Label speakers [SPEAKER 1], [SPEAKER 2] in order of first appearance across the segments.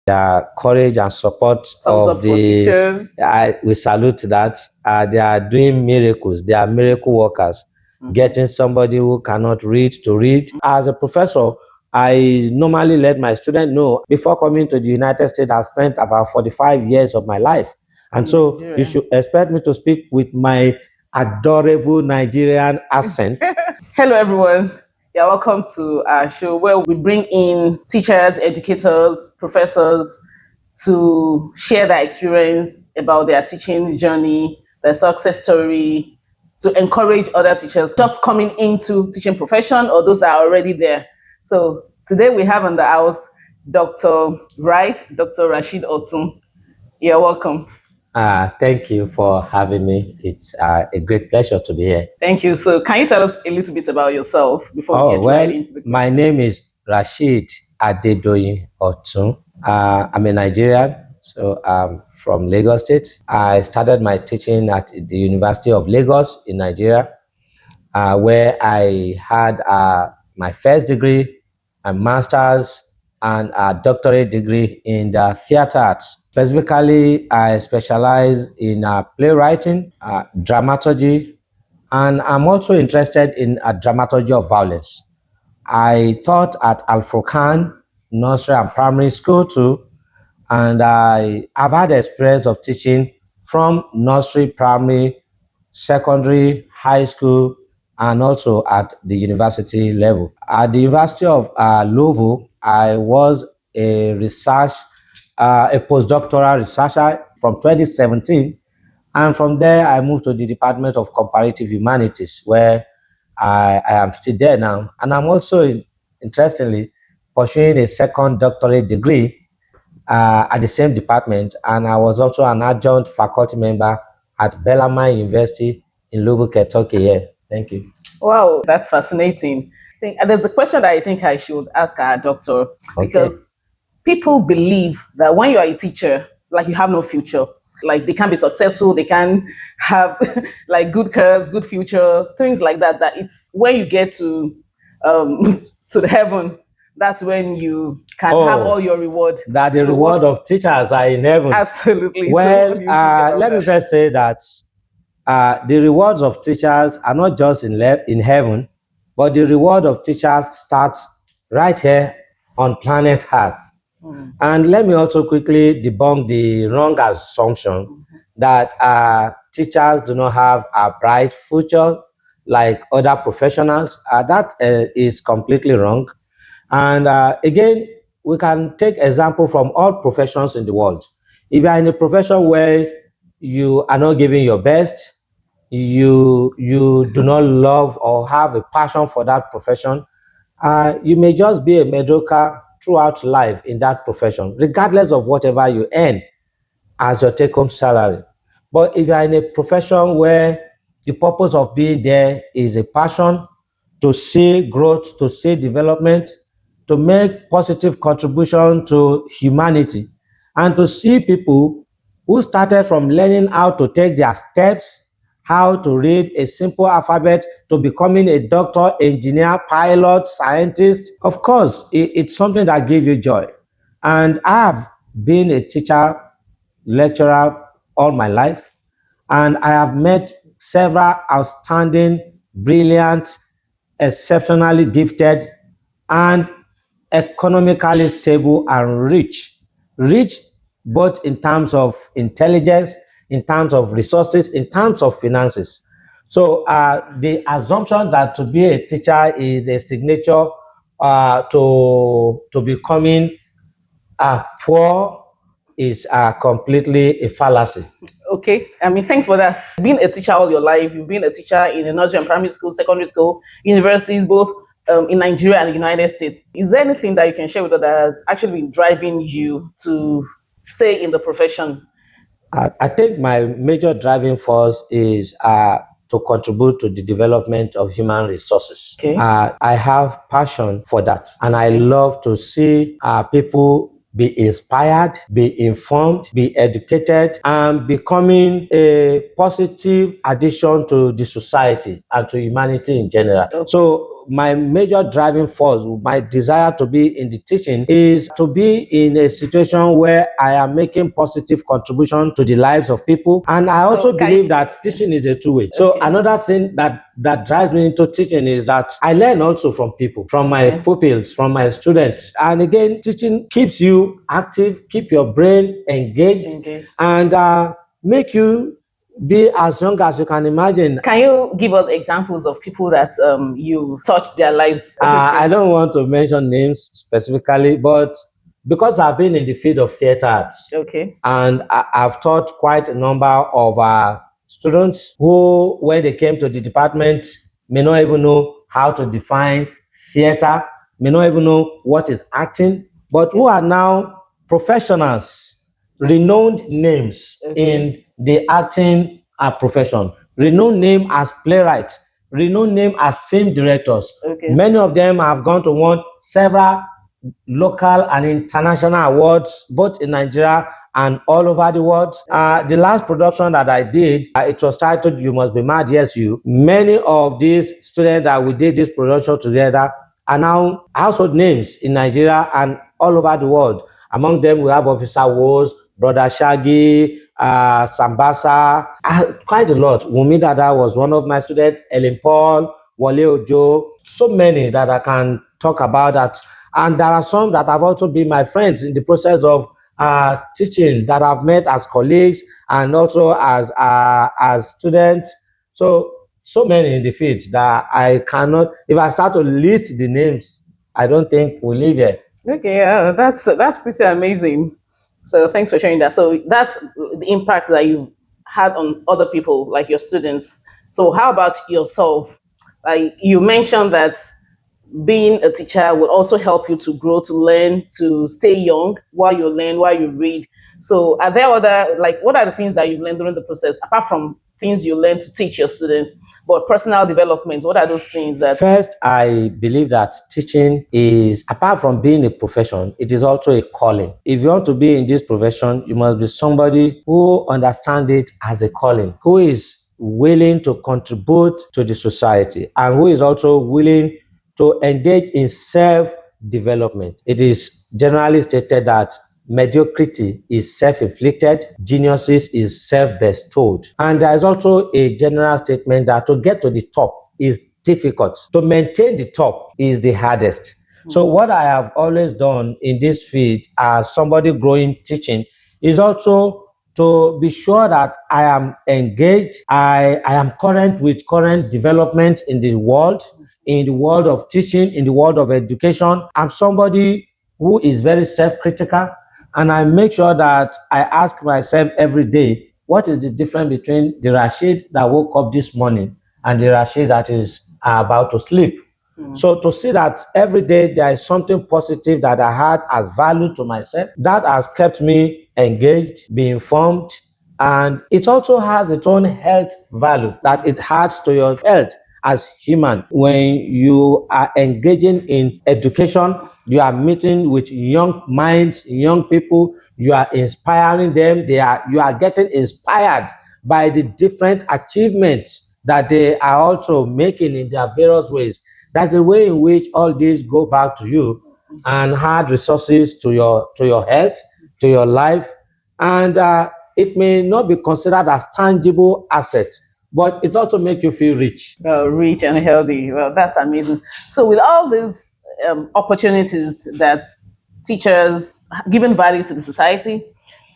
[SPEAKER 1] their courage and support
[SPEAKER 2] Thumbs
[SPEAKER 1] of
[SPEAKER 2] up for teachers.
[SPEAKER 1] we salute that. They are doing miracles. They are miracle workers, getting somebody who cannot read to read. As a professor, I normally let my students know before coming to the United States, I've spent about 45 years of my life. And so you should expect me to speak with my adorable Nigerian accent.
[SPEAKER 2] Hello, everyone. You're welcome to our show where we bring in teachers, educators, professors to share their experience about their teaching journey, their success story, to encourage other teachers just coming into teaching profession or those that are already there. So today we have in the house Dr. Rasheed Otun. You're welcome.
[SPEAKER 1] Thank you for having me. It's a great pleasure to be here.
[SPEAKER 2] Thank you. So can you tell us a little bit about yourself before we get right into the question?
[SPEAKER 1] My name is Rasheed Otun. I'm a Nigerian, so I'm from Lagos State. I started my teaching at the University of Lagos in Nigeria, where I had my first degree, a master's, and a doctorate degree in the theater arts. Specifically, I specialize in playwriting, dramaturgy, and I'm also interested in dramaturgy of violence. I taught at Al Furqan Nursery and Primary School too, and I've had experience of teaching from nursery, primary, secondary, high school, and also at the university level. At the University of Louisville, I was a postdoctoral researcher from 2017, and from there I moved to the Department of Comparative Humanities, where I am still there now, and I'm also interestingly pursuing a second doctorate degree at the same department, and I was also an adjunct faculty member at Bellarmine University in Louisville, Kentucky. Yeah, thank you.
[SPEAKER 2] Wow, that's fascinating. There's a question that I think I should ask our doctor, because people believe that when you are a teacher, like you have no future, like they can't be successful, they can't have like good careers, good futures, things like that. That it's when you get to to the heaven, that's when you can have all your reward.
[SPEAKER 1] That the reward of teachers are in heaven.
[SPEAKER 2] Absolutely.
[SPEAKER 1] Well, let me first say that the rewards of teachers are not just in heaven, but the reward of teachers starts right here on planet Earth. And let me also quickly debunk the wrong assumption that teachers do not have a bright future like other professionals. That is completely wrong. And again, we can take example from all professions in the world. If you are in a profession where you are not giving your best, you do not love or have a passion for that profession, you may just be a mediocre throughout life in that profession, regardless of whatever you earn as your take-home salary. But if you are in a profession where the purpose of being there is a passion, to see growth, to see development, to make positive contribution to humanity, and to see people who started from learning how to take their steps, how to read a simple alphabet, to becoming a doctor, engineer, pilot, scientist. Of course, it's something that gives you joy. And I've been a teacher, lecturer all my life, and I have met several outstanding, brilliant, exceptionally gifted, and economically stable and rich both in terms of intelligence, in terms of resources, in terms of finances. So the assumption that to be a teacher is a signature to becoming poor is completely a fallacy.
[SPEAKER 2] Okay, I mean, thanks for that. Being a teacher all your life, you've been a teacher in a nursery and primary school, secondary school, universities, both in Nigeria and the United States. Is there anything that you can share with us that has actually been driving you to stay in the profession?
[SPEAKER 1] I think my major driving force is to contribute to the development of human resources.
[SPEAKER 2] Okay.
[SPEAKER 1] I have passion for that, and I love to see people be inspired, be informed, be educated, and becoming a positive addition to the society and to humanity in general. So my major driving force, my desire to be in the teaching is to be in a situation where I am making positive contribution to the lives of people. And I also believe that teaching is a two-way. So another thing that drives me into teaching is that I learn also from people, from my pupils, from my students. And again, teaching keeps you active, keep your brain engaged. And make you be as young as you can imagine.
[SPEAKER 2] Can you give us examples of people that you touched their lives?
[SPEAKER 1] I don't want to mention names specifically, but because I've been in the field of theater arts, and I've taught quite a number of students who, when they came to the department, may not even know how to define theater, may not even know what is acting, but who are now professionals, renowned names in the acting profession, renowned name as playwrights, renowned name as film directors. Many of them have gone to won several local and international awards, both in Nigeria and all over the world. The last production that I did, it was titled You Must Be Mad, Yes You. Many of these students that we did this production together are now household names in Nigeria and all over the world. Among them, we have Officer Woz, Brother Shaggy, Sambasa, quite a lot. Wumi Dada was one of my students, Ellen Paul, Wale Ojo, so many that I can talk about that. And there are some that have also been my friends in the process of teaching, that I've met as colleagues and also as students. So many in the field that I cannot, if I start to list the names, I don't think we'll leave here.
[SPEAKER 2] Okay, that's pretty amazing. So thanks for sharing that. So that's the impact that you've had on other people, like your students. So how about yourself? Like you mentioned that being a teacher will also help you to grow, to learn, to stay young while you learn, while you read. So are there other, like, what are the things that you've learned during the process, apart from things you learn to teach your students, but personal development? What are those things that...
[SPEAKER 1] First, I believe that teaching is, apart from being a profession, it is also a calling. If you want to be in this profession, you must be somebody who understands it as a calling, who is willing to contribute to the society, and who is also willing to engage in self-development. It is generally stated that mediocrity is self-inflicted, geniuses is self-bestowed. And there is also a general statement that to get to the top is difficult. To maintain the top is the hardest. So what I have always done in this field as somebody growing teaching is also to be sure that I am engaged, I am current with current developments in the world of teaching, in the world of education. I'm somebody who is very self-critical, and I make sure that I ask myself every day, what is the difference between the Rasheed that woke up this morning and the Rasheed that is about to sleep? So to see that every day there is something positive that I had as value to myself, that has kept me engaged, be informed, and it also has its own health value that it adds to your health as human. When you are engaging in education, you are meeting with young minds, young people, you are inspiring them, you are getting inspired by the different achievements that they are also making in their various ways. That's the way in which all these go back to you and add resources to your health, to your life, and it may not be considered as tangible assets, but it also makes you feel rich.
[SPEAKER 2] Rich and healthy. Well, that's amazing. So with all these opportunities that teachers giving value to the society,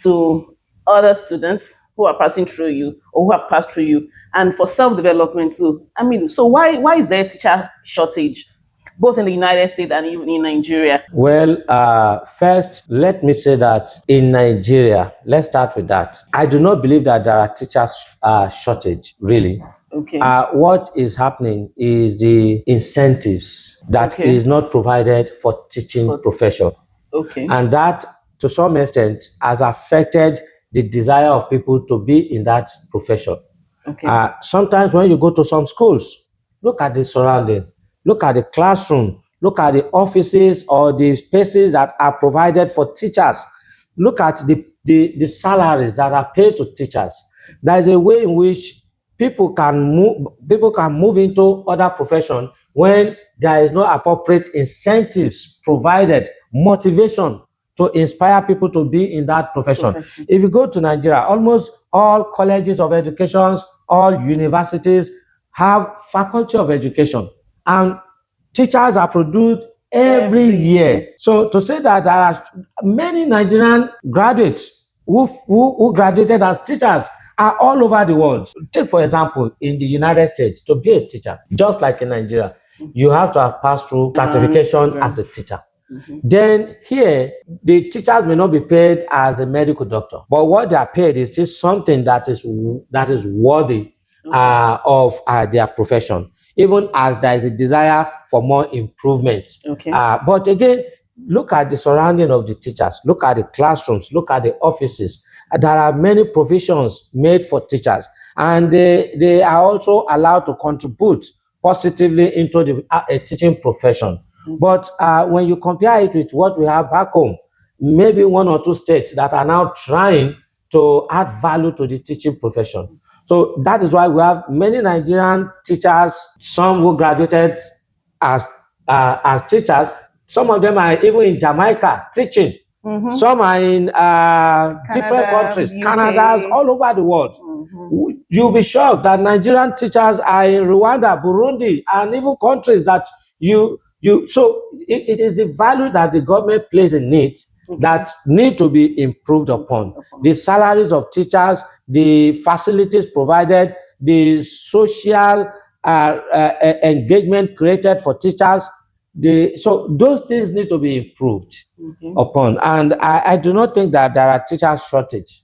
[SPEAKER 2] to other students who are passing through you or who have passed through you, and for self-development too. I mean, so why is there a teacher shortage, both in the United States and even in Nigeria?
[SPEAKER 1] Well, first, let me say that in Nigeria, let's start with that. I do not believe that there are teachers shortage, really.
[SPEAKER 2] Okay.
[SPEAKER 1] What is happening is the incentives that is not provided for teaching profession.
[SPEAKER 2] Okay.
[SPEAKER 1] And that, to some extent, has affected the desire of people to be in that profession. Okay. Sometimes when you go to some schools, look at the surrounding, look at the classroom, look at the offices or the spaces that are provided for teachers. Look at the salaries that are paid to teachers. There is a way in which people can move into other profession when there is no appropriate incentives provided, motivation to inspire people to be in that profession. If you go to Nigeria, almost all colleges of education, all universities have faculty of education, and teachers are produced every year. So to say that there are many Nigerian graduates who graduated as teachers are all over the world. Take, for example, in the United States, to be a teacher, just like in Nigeria, you have to have passed through certification as a teacher. Then here, the teachers may not be paid as a medical doctor, but what they are paid is just something that is worthy of their profession, even as there is a desire for more improvement. But again, look at the surrounding of the teachers, look at the classrooms, look at the offices. There are many provisions made for teachers, and they are also allowed to contribute positively into the teaching profession. But when you compare it with what we have back home, maybe one or two states that are now trying to add value to the teaching profession. So that is why we have many Nigerian teachers, some who graduated as teachers. Some of them are even in Jamaica teaching. Some are in different countries,
[SPEAKER 2] UK.
[SPEAKER 1] Canada, all over the world. You'll be shocked that Nigerian teachers are in Rwanda, Burundi, and even countries that so it is the value that the government places in it that need to be improved upon. The salaries of teachers, the facilities provided, the social engagement created for teachers, so those things need to be improved upon. And I do not think that there are teacher shortage.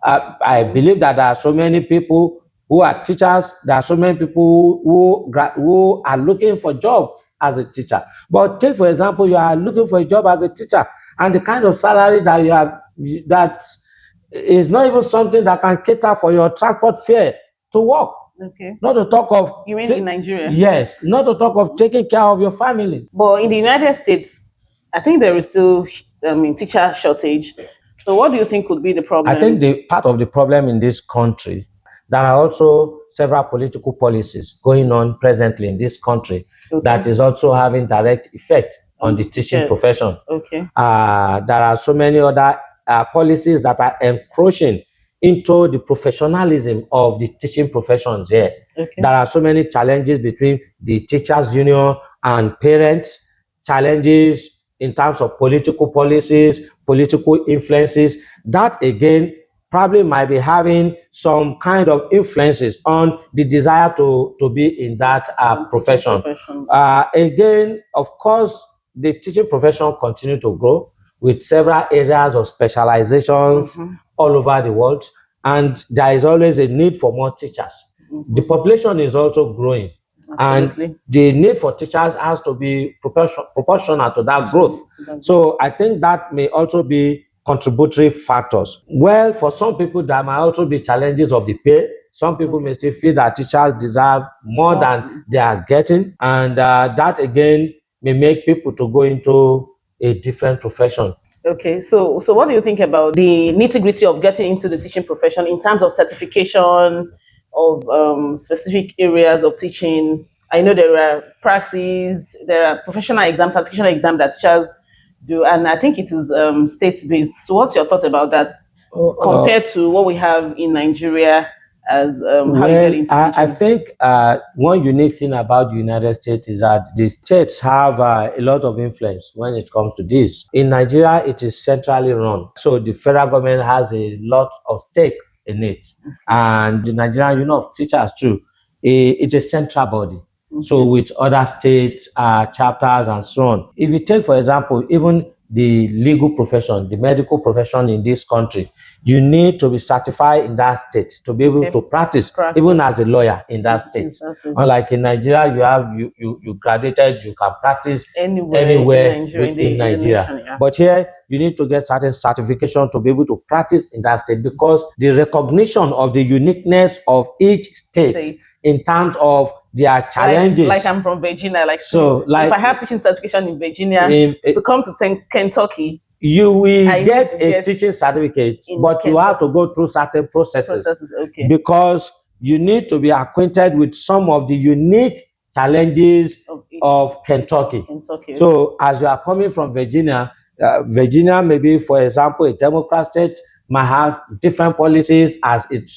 [SPEAKER 1] I believe that there are so many people who are teachers. There are so many people who are looking for job as a teacher. But take, for example, you are looking for a job as a teacher, and the kind of salary that you have, that is not even something that can cater for your transport fare to work. Not to talk of...
[SPEAKER 2] You mean in Nigeria?
[SPEAKER 1] Yes, not to talk of taking care of your family.
[SPEAKER 2] But in the United States, I think there is still teacher shortage. So what do you think could be the problem?
[SPEAKER 1] I think the part of the problem in this country, there are also several political policies going on presently in this country that is also having direct effect on the teaching profession. There are so many other policies that are encroaching into the professionalism of the teaching professions here. There are so many challenges between the teachers' union and parents, challenges in terms of political policies, political influences, that again probably might be having some kind of influences on the desire to be in that profession. Again, of course, the teaching profession continues to grow with several areas of specializations all over the world, and there is always a need for more teachers. The population is also growing. Absolutely. And the need for teachers has to be proportional to that growth. So I think that may also be contributory factors. Well, for some people, there might also be challenges of the pay. Some people may still feel that teachers deserve more than they are getting, and that again may make people to go into a different profession.
[SPEAKER 2] Okay, so what do you think about the nitty-gritty of getting into the teaching profession in terms of certification of specific areas of teaching? I know there are praxis, there are professional exams, certification exams that teachers do, and I think it is state-based. So what's your thought about that compared to what we have in Nigeria as how you get into teaching?
[SPEAKER 1] I think one unique thing about the United States is that the states have a lot of influence when it comes to this. In Nigeria, it is centrally run. So the federal government has a lot of stake in it. And the Nigerian Union of Teachers too, it's a central body. So with other states, chapters and so on. If you take, for example, even the legal profession, the medical profession in this country, you need to be certified in that state to be able to practice even as a lawyer in that state. Unlike in Nigeria, you graduated, you can practice anywhere in Nigeria. But here, you need to get certain certification to be able to practice in that state, because the recognition of the uniqueness of each state in terms of there are challenges.
[SPEAKER 2] Like I'm from Virginia.
[SPEAKER 1] So
[SPEAKER 2] if I have teaching certification in Virginia, to come to Kentucky,
[SPEAKER 1] you will get a teaching certificate, but you have to go through certain processes.
[SPEAKER 2] Okay.
[SPEAKER 1] Because you need to be acquainted with some of the unique challenges of Kentucky. So as you are coming from Virginia, Virginia maybe, for example, a Democrat state might have different policies as it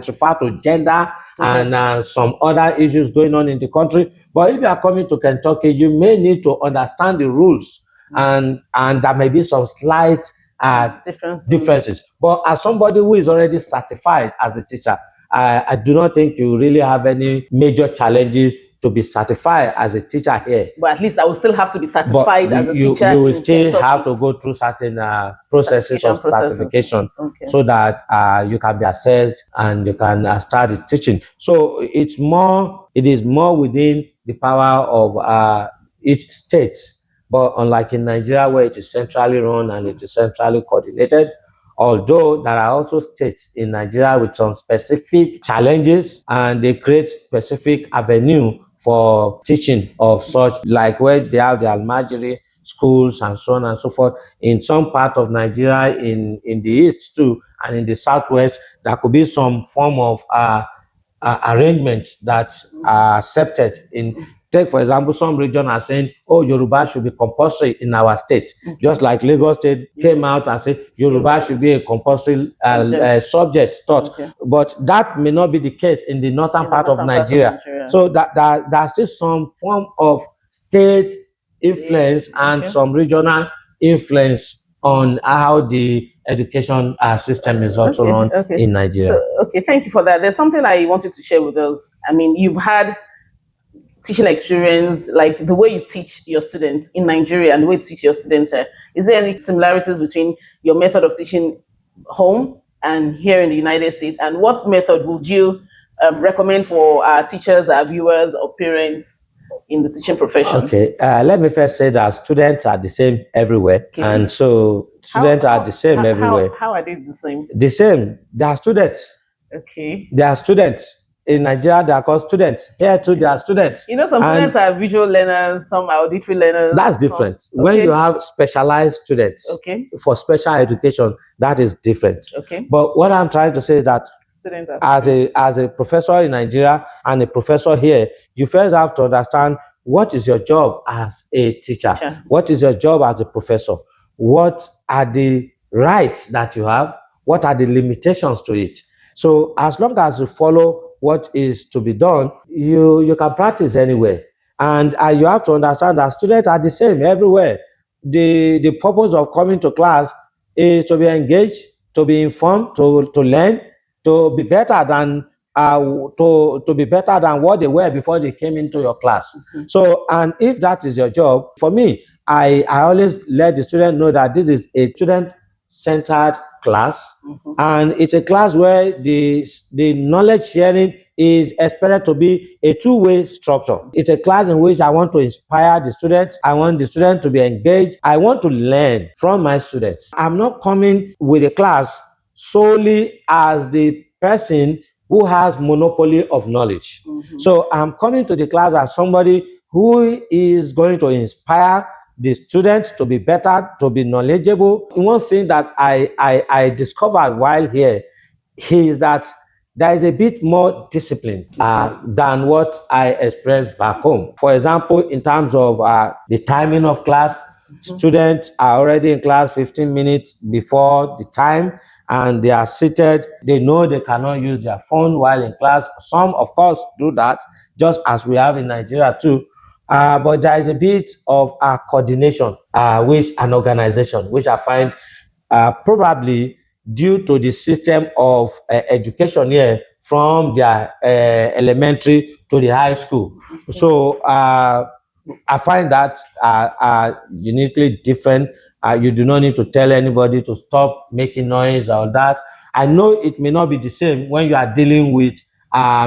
[SPEAKER 1] refers to gender and some other issues going on in the country. But if you are coming to Kentucky, you may need to understand the rules, and there may be some slight differences. But as somebody who is already certified as a teacher, I do not think you really have any major challenges to be certified as a teacher here.
[SPEAKER 2] But at least I will still have to be certified as a teacher.
[SPEAKER 1] You will still have to go through certain processes of certification, so that you can be assessed and you can start the teaching. So it is more within the power of each state. But unlike in Nigeria, where it is centrally run and it is centrally coordinated, although there are also states in Nigeria with some specific challenges, and they create specific avenue for teaching of such, like where they have the Almajiri schools and so on and so forth. In some part of Nigeria, in the east too, and in the southwest, there could be some form of arrangement that are accepted in. Take, for example, some region are saying, oh, Yoruba should be compulsory in our state. Just like Lagos State came out and said Yoruba should be a compulsory subject taught. But that may not be the case in the northern part of Nigeria. So there's still some form of state influence and some regional influence on how the education system is also run in Nigeria.
[SPEAKER 2] So, thank you for that. There's something I wanted to share with us. I mean, you've had teaching experience, like the way you teach your students in Nigeria and the way you teach your students here. Is there any similarities between your method of teaching home and here in the United States? And what method would you recommend for our teachers, our viewers, or parents in the teaching profession?
[SPEAKER 1] Okay, let me first say that students are the same everywhere. And so students are the same everywhere.
[SPEAKER 2] How are they the same?
[SPEAKER 1] The same. They are students.
[SPEAKER 2] Okay.
[SPEAKER 1] They are students. In Nigeria, they are called students. Here too, they are students.
[SPEAKER 2] You know, some students are visual learners, some are auditory learners.
[SPEAKER 1] That's different. When you have specialized students for special education, that is different. But what I'm trying to say is that as a professor in Nigeria and a professor here, you first have to understand what is your job as a teacher. What is your job as a professor? What are the rights that you have? What are the limitations to it? So as long as you follow what is to be done, you can practice anywhere. And you have to understand that students are the same everywhere. The purpose of coming to class is to be engaged, to be informed, to learn, to be better than to be better than what they were before they came into your class. So, and if that is your job, for me, I always let the student know that this is a student-centered class, and it's a class where the knowledge sharing is expected to be a two-way structure. It's a class in which I want to inspire the students. I want the students to be engaged. I want to learn from my students. I'm not coming with a class solely as the person who has monopoly of knowledge. So I'm coming to the class as somebody who is going to inspire the students to be better, to be knowledgeable. One thing that I discovered while here is that there is a bit more discipline than what I experienced back home. For example, in terms of the timing of class, students are already in class 15 minutes before the time, and they are seated. They know they cannot use their phone while in class. Some, of course, do that, just as we have in Nigeria too. But there is a bit of coordination, and organization, which I find probably due to the system of education here from their elementary to the high school. So I find that uniquely different. You do not need to tell anybody to stop making noise or that. I know it may not be the same when you are dealing with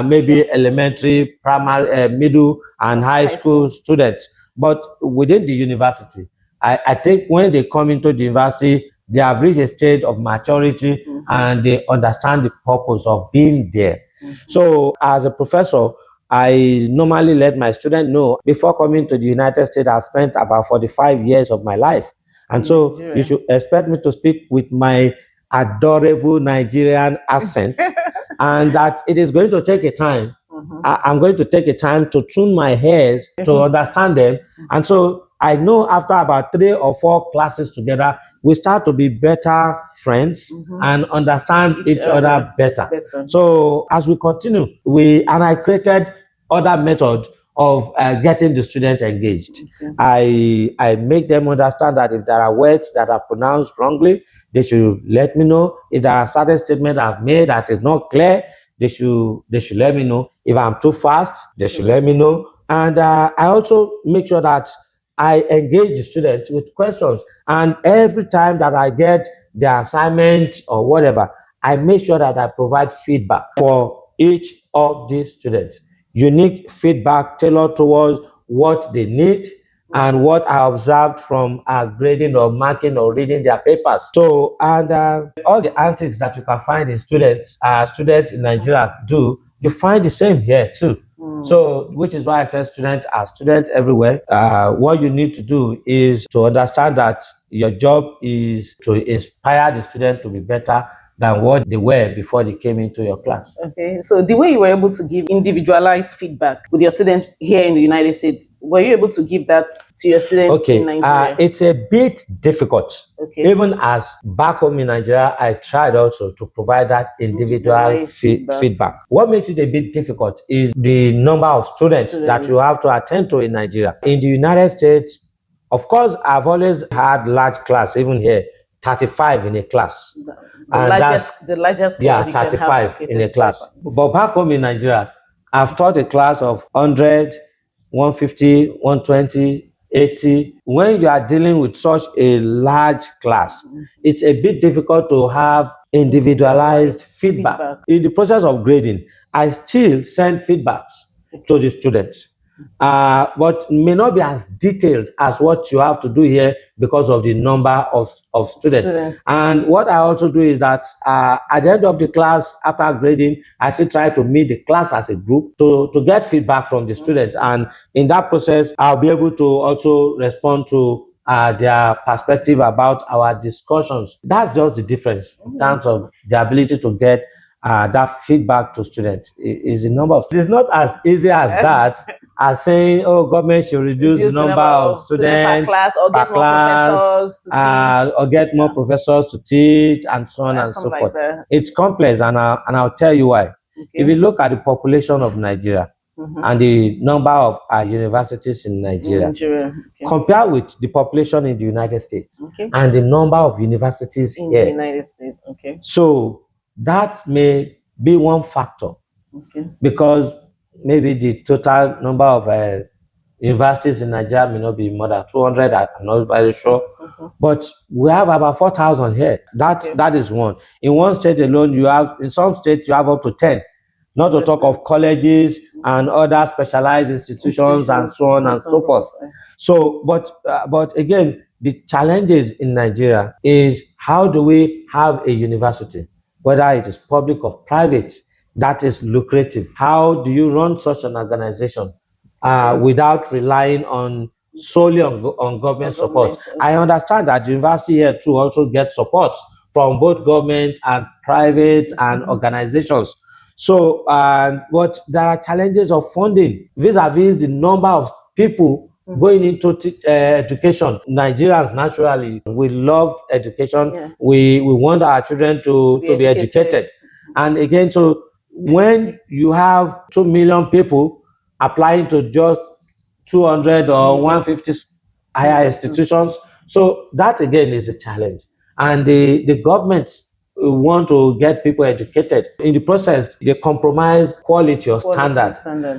[SPEAKER 1] maybe elementary, primary, middle, and high school students. But within the university, I think when they come into the university, they have reached a state of maturity and they understand the purpose of being there. So as a professor, I normally let my students know before coming to the United States, I've spent about 45 years of my life. And so
[SPEAKER 2] Nigeria.
[SPEAKER 1] you should expect me to speak with my adorable Nigerian accent and that it is going to take a time. I'm going to take a time to tune my ears to understand them. And so I know after about 3 or 4 classes together, we start to be better friends and understand each other better. So as we continue, I created other methods of getting the students engaged. I make them understand that if there are words that are pronounced wrongly, they should let me know. If there are certain statements I've made that is not clear, they should let me know. If I'm too fast, they should let me know. And I also make sure that I engage the students with questions. And every time that I get the assignment or whatever, I make sure that I provide feedback for each of these students. Unique feedback tailored towards what they need and what I observed from grading or marking or reading their papers. So, and all the antics that you can find in students in Nigeria do, you find the same here too. So, which is why I said students are students everywhere. What you need to do is to understand that your job is to inspire the student to be better than what they were before they came into your class.
[SPEAKER 2] Okay, so the way you were able to give individualized feedback with your students here in the United States, were you able to give that to your students in Nigeria?
[SPEAKER 1] It's a bit difficult.
[SPEAKER 2] Okay.
[SPEAKER 1] Even as back home in Nigeria, I tried also to provide that individual feedback. What makes it a bit difficult is the number of students that you have to attend to in Nigeria. In the United States, of course, I've always had large class, even here, 35 in a class.
[SPEAKER 2] The largest
[SPEAKER 1] class 35 in a class. But back home in Nigeria, I've taught a class of 100, 150, 120, 80. When you are dealing with such a large class, it's a bit difficult to have individualized feedback. In the process of grading, I still send feedbacks to the students. But may not be as detailed as what you have to do here because of the number of students. And what I also do is that at the end of the class, after grading, I still try to meet the class as a group to get feedback from the students. And in that process, I'll be able to also respond to their perspective about our discussions. That's just the difference in terms of the ability to get that feedback to students. Is the number of. It's not as easy as that. As saying, oh, government should reduce the number of students
[SPEAKER 2] per class, or get more professors to teach,
[SPEAKER 1] or get more professors to teach, and so on and so forth. It's complex, and I'll tell you why. If you look at the population of Nigeria and the number of universities in Nigeria, compare with the population in the United States and the number of universities
[SPEAKER 2] in
[SPEAKER 1] here.
[SPEAKER 2] the United States.
[SPEAKER 1] So that may be one factor, because maybe the total number of universities in Nigeria may not be more than 200. I'm not very sure. But we have about 4,000 here. That is one. In one state alone, in some states, you have up to 10. Not to talk of colleges and other specialized institutions and so on and so forth. So, but again, the challenges in Nigeria is, how do we have a university, whether it is public or private, that is lucrative? How do you run such an organization without relying solely on government support? I understand that the university here too also gets support from both government and private and organizations. So, but there are challenges of funding vis-a-vis the number of people going into education. Nigerians, naturally, we love education. We want our children to be educated. And again, so when you have 2 million people applying to just 200 or 150 higher institutions, so that again is a challenge. And the government want to get people educated. In the process, they compromise quality or standard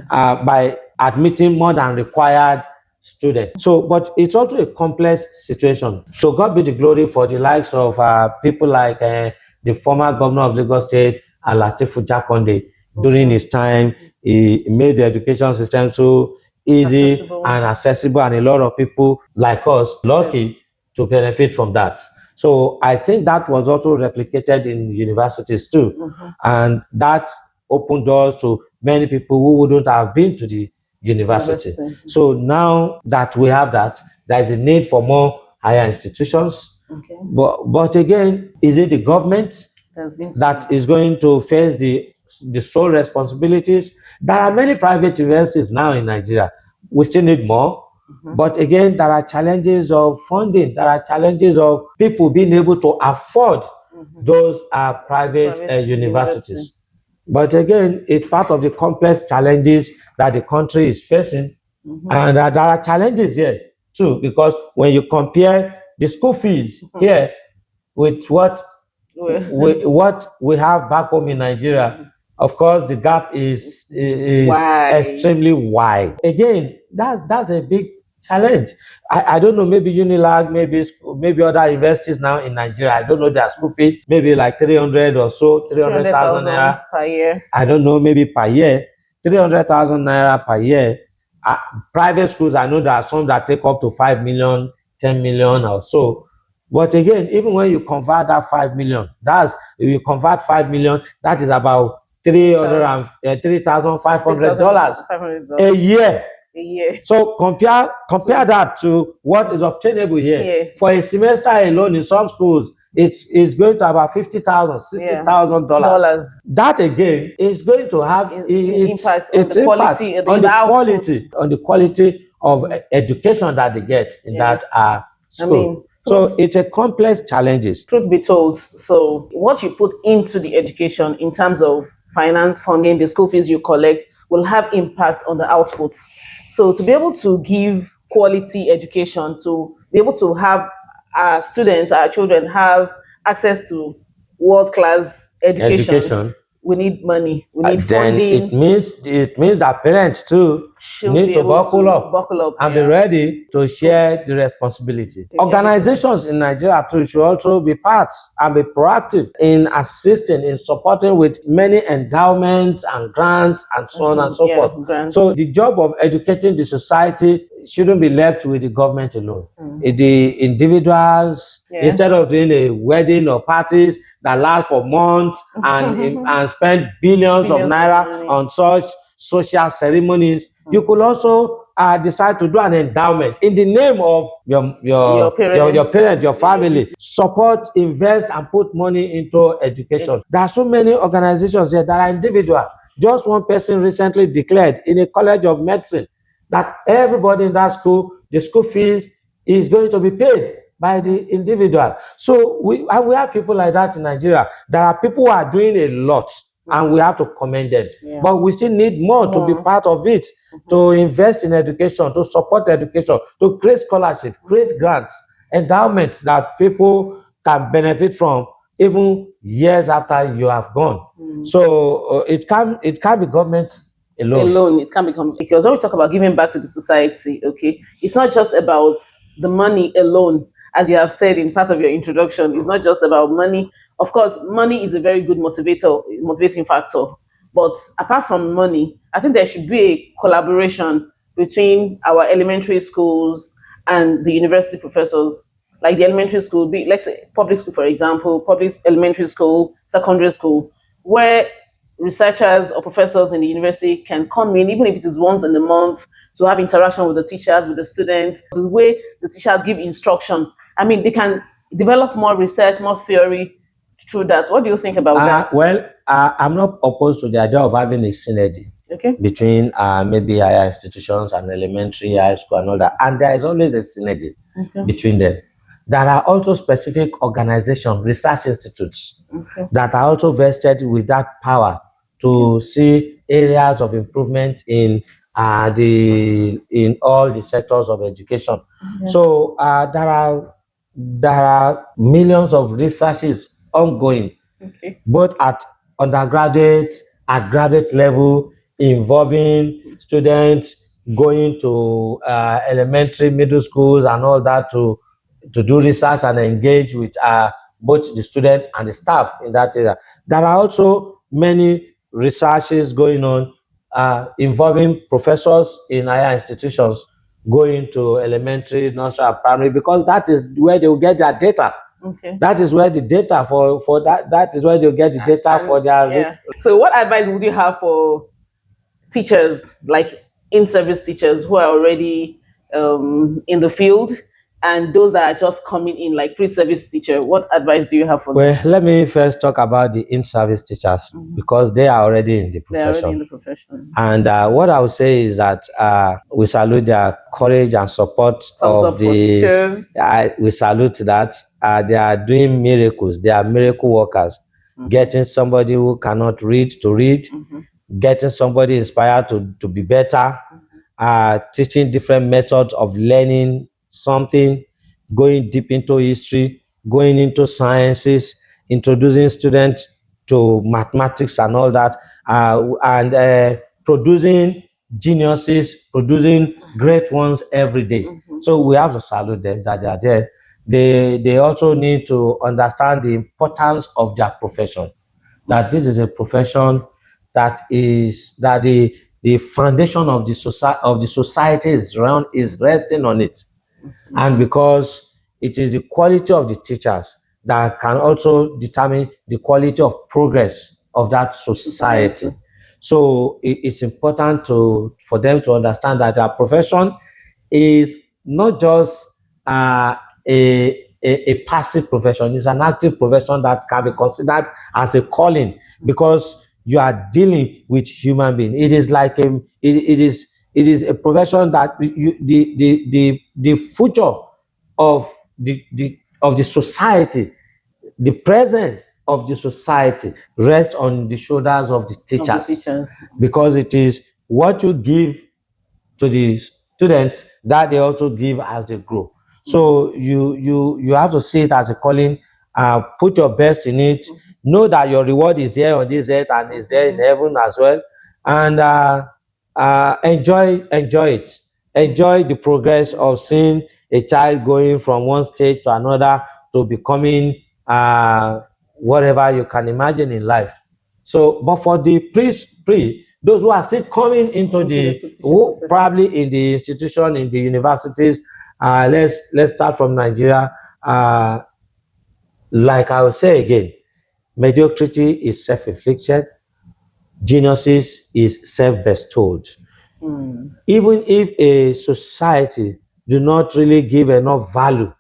[SPEAKER 1] by admitting more than required students. So, but it's also a complex situation. So God be the glory for the likes of people like the former governor of Lagos State, Latifu Jakonde. During his time, he made the education system so easy and accessible, and a lot of people like us lucky to benefit from that. So I think that was also replicated in universities too. And that open doors to many people who wouldn't have been to the university. So now that we have that, there is a need for more higher institutions.
[SPEAKER 2] Okay.
[SPEAKER 1] But again, is it the government that is going to face the sole responsibilities? There are many private universities now in Nigeria. We still need more. But again, there are challenges of funding. There are challenges of people being able to afford those private universities. But again, it's part of the complex challenges that the country is facing. And there are challenges here too, because when you compare the school fees here with what we have back home in Nigeria, of course, the gap is extremely wide. Again, that's a big challenge. I don't know, maybe Unilag, maybe other universities now in Nigeria, I don't know their school fee, maybe like 300 or so, 300,000 naira
[SPEAKER 2] per year.
[SPEAKER 1] I don't know, maybe per year, 300,000 naira per year. Private schools, I know there are some that take up to 5 million, 10 million or so. But again, even when you convert that 5 million, if you convert 5 million, that is about $3,500 a year. So compare that to what is obtainable here. For a semester alone in some schools, it's going to about $50,000, $60,000. That again is going to have impact on the quality of education that they get in that school. So it's a complex challenge.
[SPEAKER 2] Truth be told, so what you put into the education in terms of finance, funding, the school fees you collect will have impact on the outputs. So to be able to give quality education, to be able to have our students, our children have access to world-class education, we need money, we need funding.
[SPEAKER 1] It means that parents too need to buckle up and be ready to share the responsibility. Organizations in Nigeria too should also be part and be proactive in assisting, in supporting with many endowments and grants and so on and so forth. So the job of educating the society shouldn't be left with the government alone. The individuals, instead of doing a wedding or parties that last for months and spend billions of naira on such social ceremonies, you could also decide to do an endowment in the name of your parents, your family. Support, invest, and put money into education. There are so many organizations here that are individual. Just one person recently declared in a college of medicine that everybody in that school, the school fees is going to be paid by the individual. So we have people like that in Nigeria. There are people who are doing a lot, and we have to commend them. But we still need more to be part of it, to invest in education, to support education, to create scholarships, create grants, endowments that people can benefit from even years after you have gone. So it can be government alone.
[SPEAKER 2] It can become, because when we talk about giving back to the society, okay, it's not just about the money alone. As you have said in part of your introduction, it's not just about money. Of course, money is a very good motivating factor. But apart from money, I think there should be a collaboration between our elementary schools and the university professors. Like the elementary school, let's say public school, for example, public elementary school, secondary school, where researchers or professors in the university can come in, even if it is once in a month, to have interaction with the teachers, with the students, the way the teachers give instruction. I mean, they can develop more research, more theory through that. What do you think about that?
[SPEAKER 1] Well, I'm not opposed to the idea of having a synergy between maybe higher institutions and elementary, high school and all that. And there is always a synergy between them. There are also specific organizations, research institutes, that are also vested with that power to see areas of improvement in all the sectors of education. So there are millions of researches ongoing, both at undergraduate, at graduate level, involving students going to elementary, middle schools and all that to do research and engage with both the student and the staff in that area. There are also many researches going on involving professors in higher institutions going to elementary, nursery, and primary, because that is where they will get their data.
[SPEAKER 2] Okay.
[SPEAKER 1] That is where the data for that is where they get the data for their
[SPEAKER 2] So what advice would you have for teachers, like in-service teachers who are already in the field, and those that are just coming in, like pre-service teacher? What advice do you have for them?
[SPEAKER 1] Well, let me first talk about the in-service teachers because they are already in the
[SPEAKER 2] They are already in
[SPEAKER 1] profession.
[SPEAKER 2] the profession.
[SPEAKER 1] And what I would say is that we salute their courage and support
[SPEAKER 2] Thumbs
[SPEAKER 1] of
[SPEAKER 2] up for
[SPEAKER 1] the.
[SPEAKER 2] teachers.
[SPEAKER 1] We salute that. They are doing miracles. They are miracle workers. Getting somebody who cannot read to read, getting somebody inspired to be better, teaching different methods of learning something, going deep into history, going into sciences, introducing students to mathematics and all that, and producing geniuses, producing great ones every day. So we have to salute them that they are there. They also need to understand the importance of their profession, that this is a profession that the foundation of the society is resting on it. And because it is the quality of the teachers that can also determine the quality of progress of that society. So it's important for them to understand that their profession is not just a passive profession. It's an active profession that can be considered as a calling because you are dealing with human beings. It is like it is a profession that the future of the society, the presence of the society rests on the shoulders of the teachers, because it is what you give to the students that they also give as they grow. So you have to see it as a calling. Put your best in it. Know that your reward is here on this earth and is there in heaven as well. And enjoy it. Enjoy the progress of seeing a child going from one stage to another to becoming whatever you can imagine in life. So, but for the those who are still coming into who probably in the institution, in the universities, let's start from Nigeria. Like I will say again, mediocrity is self-inflicted, geniuses is self-bestowed. Even if a society do not really give enough value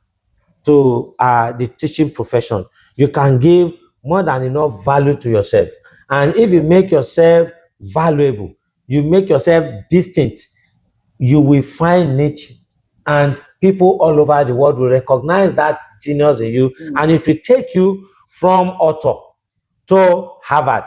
[SPEAKER 1] to the teaching profession, you can give more than enough value to yourself. And if you make yourself valuable, you make yourself distinct, you will find niche, and people all over the world will recognize that genius in you, and it will take you from Otun to Harvard.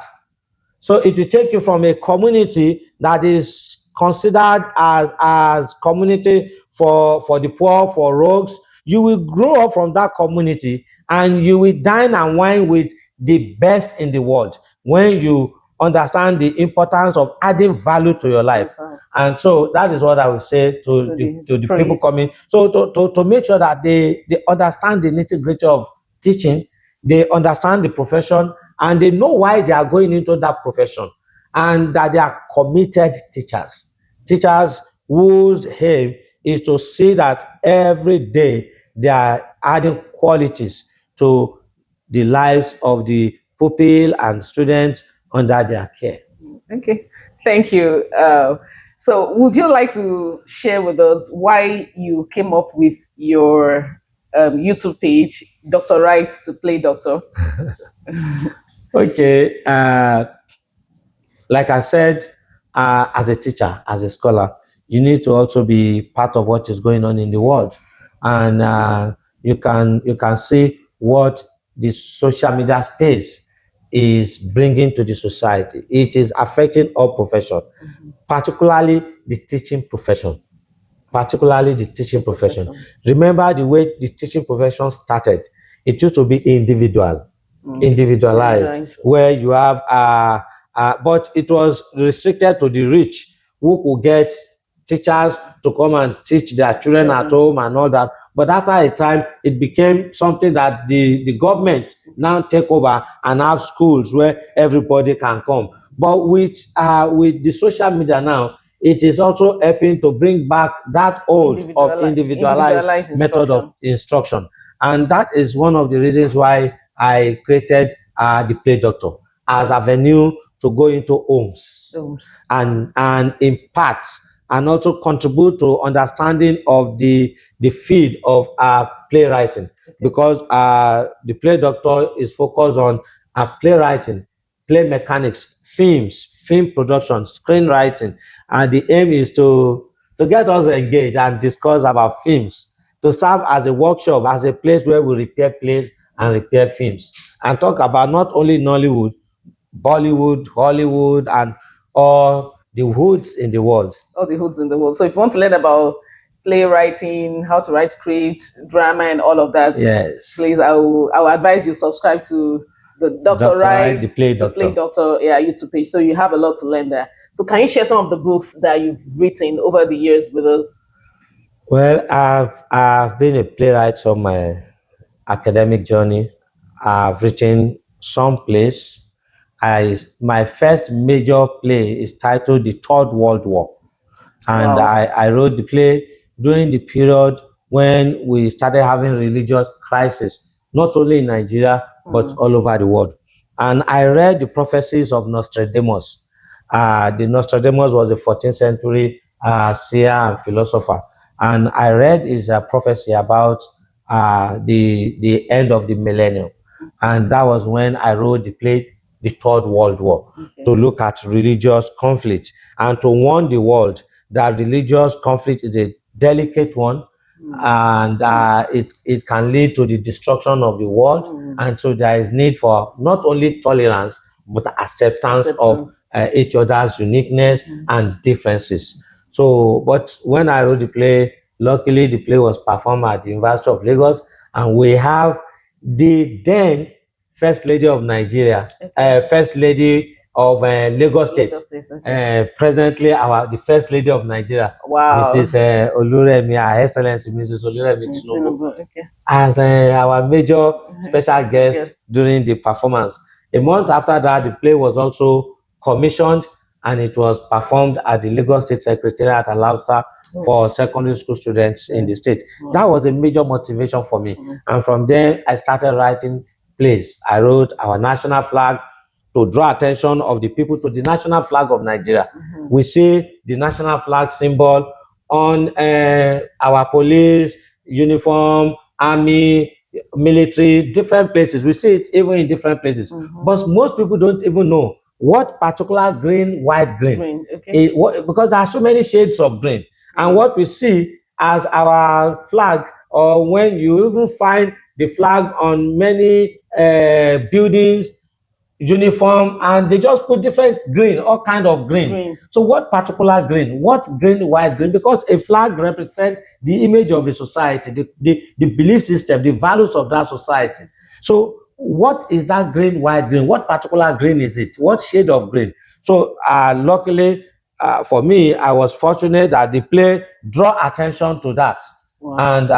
[SPEAKER 1] So it will take you from a community that is considered as community for the poor, for rogues. You will grow up from that community and you will dine and wine with the best in the world when you understand the importance of adding value to your life. And so that is what I would say to the people coming. So to make sure that they understand the nitty-gritty of teaching, they understand the profession, and they know why they are going into that profession, and that they are committed teachers whose aim is to see that every day they are adding qualities to the lives of the pupil and students under their care.
[SPEAKER 2] Okay, thank you. So would you like to share with us why you came up with your YouTube page, Dr. Right to Play Doctor?
[SPEAKER 1] Okay, like I said, as a teacher, as a scholar, you need to also be part of what is going on in the world, and you can see what the social media space is bringing to the society. It is affecting all profession, particularly the teaching profession. Particularly the teaching profession. Remember the way the teaching profession started. It used to be individualized, where you have but it was restricted to the rich who could get teachers to come and teach their children at home and all that. But after a time, it became something that the government now take over and have schools where everybody can come. But with the social media now, it is also helping to bring back that old of individualized method of instruction. And that is one of the reasons why I created the Play Doctor as a venue to go into homes and impact and also contribute to understanding of the field of playwriting, because the Play Doctor is focused on playwriting, play mechanics, film production, screenwriting, and the aim is to get us engaged and discuss about films, to serve as a workshop, as a place where we repair plays and repair films, and talk about not only Nollywood, Bollywood, Hollywood, and all the hoods in the world.
[SPEAKER 2] All the hoods in the world. So if you want to learn about playwriting, how to write scripts, drama, and all of that,
[SPEAKER 1] yes,
[SPEAKER 2] please, I will advise you subscribe to the Dr. Wright,
[SPEAKER 1] the Play Doctor.
[SPEAKER 2] YouTube page. So you have a lot to learn there. So can you share some of the books that you've written over the years with us?
[SPEAKER 1] Well, I've been a playwright on my academic journey. I've written some plays. My first major play is titled The Third World War. And
[SPEAKER 2] Wow.
[SPEAKER 1] I wrote the play during the period when we started having religious crisis, not only in Nigeria, but all over the world. And I read the prophecies of Nostradamus. The Nostradamus was a 14th century seer and philosopher. And I read his prophecy about the end of the millennium. And that was when I wrote the play The Third World War, to look at religious conflict and to warn the world that religious conflict is a delicate one, and it can lead to the destruction of the world. And so there is need for not only tolerance, but acceptance of each other's uniqueness and differences. So, but when I wrote the play, luckily the play was performed at the University of Lagos, and we have the then First Lady of Nigeria, First Lady of Lagos State, presently the First Lady of Nigeria, Mrs. Oluremi, Her Excellency Mrs. Oluremi Tinubu, as our major special guest during the performance. A month after that, the play was also commissioned, and it was performed at the Lagos State Secretariat at Lausa for secondary school students in the state. That was a major motivation for me. And from there, I started writing plays. I wrote Our National Flag, to draw attention of the people to the national flag of Nigeria. We see the national flag symbol on our police uniform, army, military, different places. We see it even in different places. But most people don't even know what particular green, white, green. Because there are so many shades of green. And what we see as our flag, or when you even find the flag on many buildings, uniform, and they just put different green, all kind of green. So what particular green? What green, white, green? Because a flag represents the image of a society, the belief system, the values of that society. So what is that green, white, green? What particular green is it? What shade of green? So luckily for me, I was fortunate that the play draw attention to that. And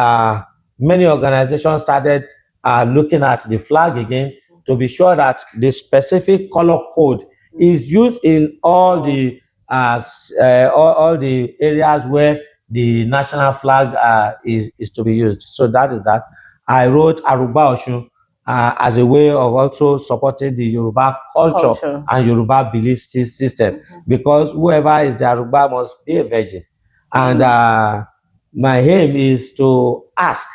[SPEAKER 1] many organizations started looking at the flag again, to be sure that the specific color code is used in all the all the areas where the national flag is to be used. So that is that. I wrote Aruba Oshun as a way of also supporting the Yoruba culture and Yoruba belief system, because whoever is the Aruba must be a virgin. And my aim is to ask,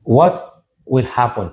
[SPEAKER 1] what will happen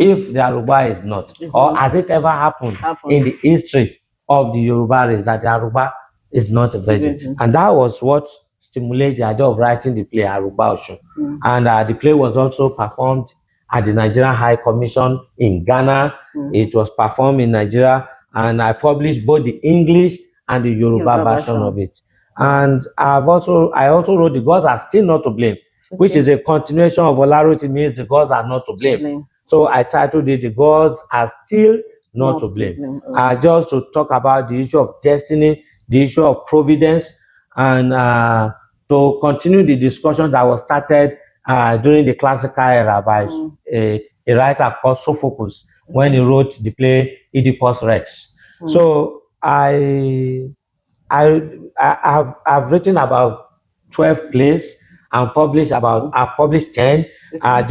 [SPEAKER 1] if the Yoruba is not? Or has it ever happened in the history of the Yoruba race that the Yoruba is not a virgin? And that was what stimulated the idea of writing the play Aruba Oshun. And the play was also performed at the Nigerian High Commission in Ghana. It was performed in Nigeria, and I published both the English and the Yoruba version of it. And I also wrote The Gods Are Still Not to Blame, which is a continuation of Olaroti, means the gods are not to blame. So I titled it The Gods Are Still Not to Blame. Just to talk about the issue of destiny, the issue of providence, and to continue the discussion that was started during the classical era by a writer called Sophocles, when he wrote the play Oedipus Rex. So I've written about 12 plays, and published about, I've published 10. I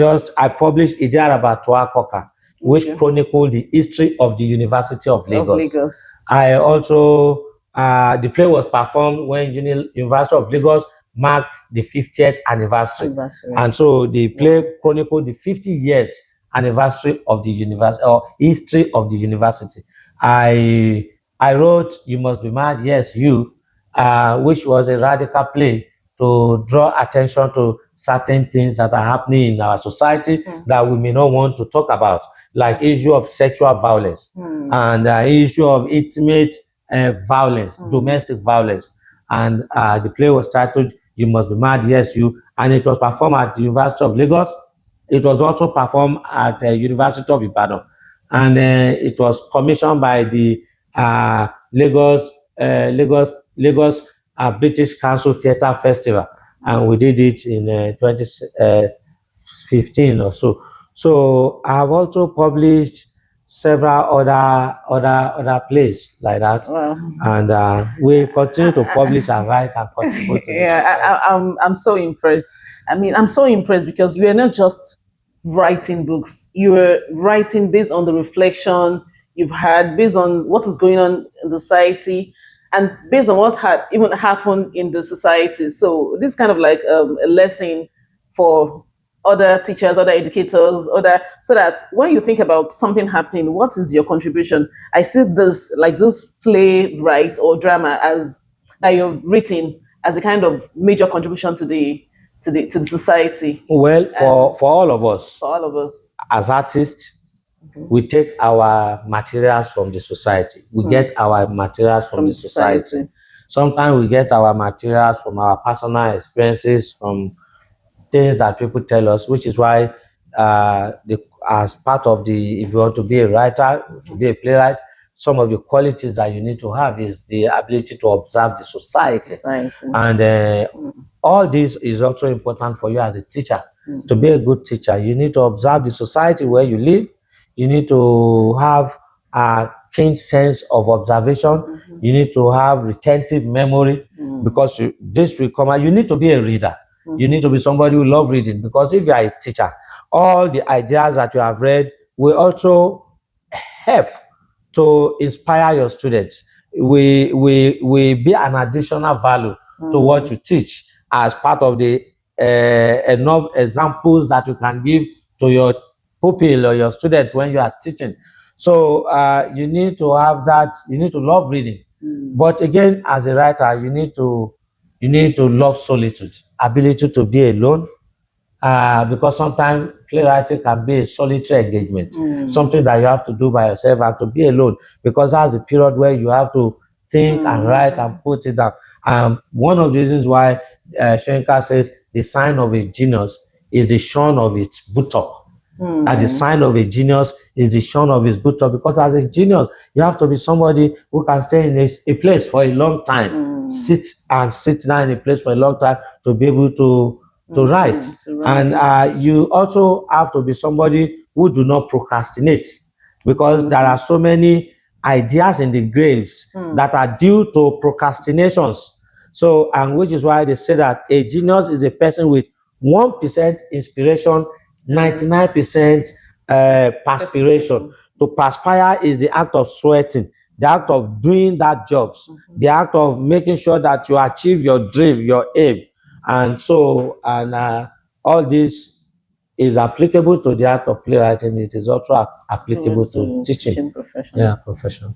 [SPEAKER 1] published Idiaraba Tuakoka, which chronicled the history of the University of Lagos. I also, the play was performed when University of Lagos marked the 50th anniversary. And so the play chronicled the 50 years anniversary of the university, or history of the university. I wrote You Must Be Mad, Yes You, which was a radical play to draw attention to certain things that are happening in our society that we may not want to talk about, like issue of sexual violence and issue of intimate violence, domestic violence. And the play was titled You Must Be Mad, Yes You, and it was performed at the University of Lagos. It was also performed at the University of Ibadan, and it was commissioned by the Lagos British Council Theatre Festival, and we did it in 2015 or so. So I've also published several other plays like that.
[SPEAKER 2] Wow.
[SPEAKER 1] And we continue to publish and write and contribute to the society.
[SPEAKER 2] I'm so impressed. I mean, I'm so impressed because you are not just writing books. You are writing based on the reflection you've had, based on what is going on in the society, and based on what had even happened in the society. So this is kind of like a lesson for other teachers, other educators, so that when you think about something happening, what is your contribution? I see this like this playwright or drama as that you've written as a kind of major contribution to the society.
[SPEAKER 1] Well, for all of us, as artists, we take our materials from the society. We get our materials from the society. Sometimes we get our materials from our personal experiences, from things that people tell us, which is why as part of if you want to be a writer, to be a playwright, some of the qualities that you need to have is the ability to observe the society. And all this is also important for you as a teacher. To be a good teacher, you need to observe the society where you live. You need to have a keen sense of observation. You need to have retentive memory, because this will come out. You need to be a reader. You need to be somebody who loves reading, because if you are a teacher, all the ideas that you have read will also help to inspire your students. We be an additional value to what you teach, as part of the enough examples that you can give to your pupil or your student when you are teaching. So you need to have that. You need to love reading. But again, as a writer, you need to love solitude, ability to be alone, because sometimes playwriting can be a solitary engagement, something that you have to do by yourself and to be alone, because that's a period where you have to think and write and put it down. One of the reasons why Shenka says the sign of a genius is the shorn of its buttock. And the sign of a genius is the shorn of his buttock, because as a genius, you have to be somebody who can stay in a place for a long time, sit down in a place for a long time to be able to write. And you also have to be somebody who do not procrastinate, because there are so many ideas in the graves that are due to procrastinations. So, and which is why they say that a genius is a person with 1% inspiration, 99% perspiration. To perspire is the act of sweating, the act of doing that jobs, the act of making sure that you achieve your dream, your aim. And so, all this is applicable to the art of playwriting. It is also applicable to teaching profession. Yeah, profession.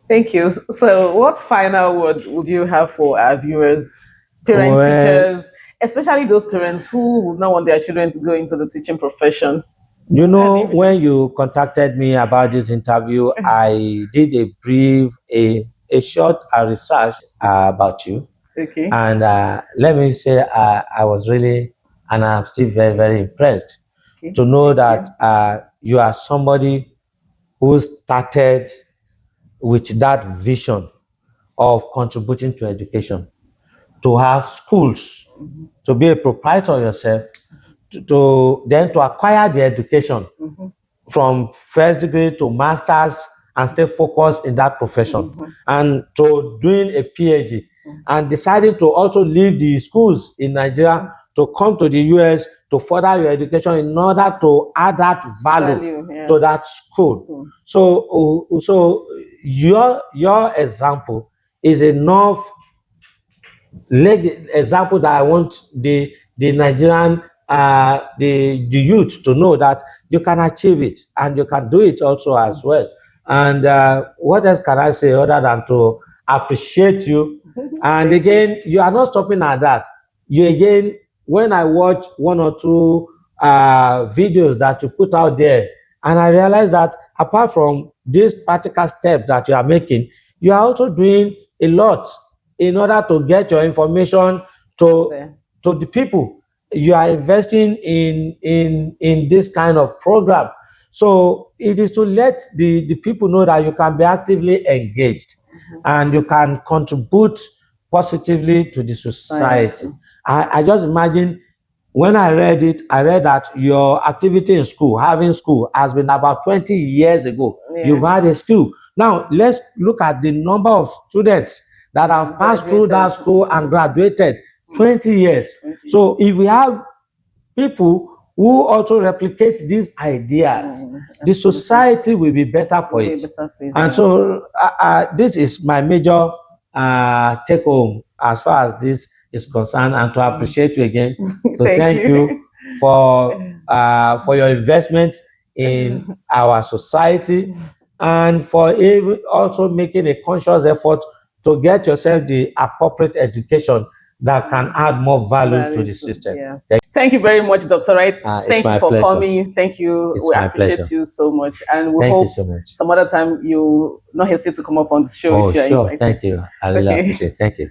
[SPEAKER 2] Thank you. So, what final word would you have for our viewers, teachers, especially those parents who would not want their children to go into the teaching profession?
[SPEAKER 1] You know, when you contacted me about this interview, I did a short research about you.
[SPEAKER 2] Okay.
[SPEAKER 1] And let me say, I was really, and I'm still very, very impressed to know that you are somebody who started with that vision of contributing to education, to have schools, to be a proprietor yourself, then to acquire the education from first degree to master's and stay focused in that profession, and to doing a PhD, and deciding to also leave the schools in Nigeria to come to the US to further your education in order to add that value
[SPEAKER 2] yeah.
[SPEAKER 1] to that school. So your example is enough example that I want the Nigerian the youth to know that you can achieve it and you can do it also as well. And what else can I say other than to appreciate you? And again, you are not stopping at that. You again, when I watch one or two videos that you put out there, and I realize that apart from these practical steps that you are making, you are also doing a lot in order to get your information to the people. You are investing in this kind of program. So it is to let the people know that you can be actively engaged and you can contribute positively to the society. I just imagine when I read it, I read that your activity in school, having school, has been about 20 years ago.
[SPEAKER 2] Yeah.
[SPEAKER 1] You've had a school. Now, let's look at the number of students that have passed through that school and graduated. 20 years. So if we have people who also replicate these ideas, the society will be better for it. And so this is my major take home as far as this is concerned, and to appreciate you again. So thank you for your investment in our society, and for even also making a conscious effort to get yourself the appropriate education that can add more value to the system.
[SPEAKER 2] Yeah. Thank you very much, Dr. Wright. Thank you for coming. Thank you.
[SPEAKER 1] It's
[SPEAKER 2] we
[SPEAKER 1] my
[SPEAKER 2] appreciate
[SPEAKER 1] pleasure.
[SPEAKER 2] you so much. And we
[SPEAKER 1] Thank
[SPEAKER 2] hope
[SPEAKER 1] you so much.
[SPEAKER 2] some other time you not hesitate to come up on the show.
[SPEAKER 1] Oh,
[SPEAKER 2] if you're
[SPEAKER 1] sure.
[SPEAKER 2] invited.
[SPEAKER 1] Thank you. I really appreciate it. Thank you.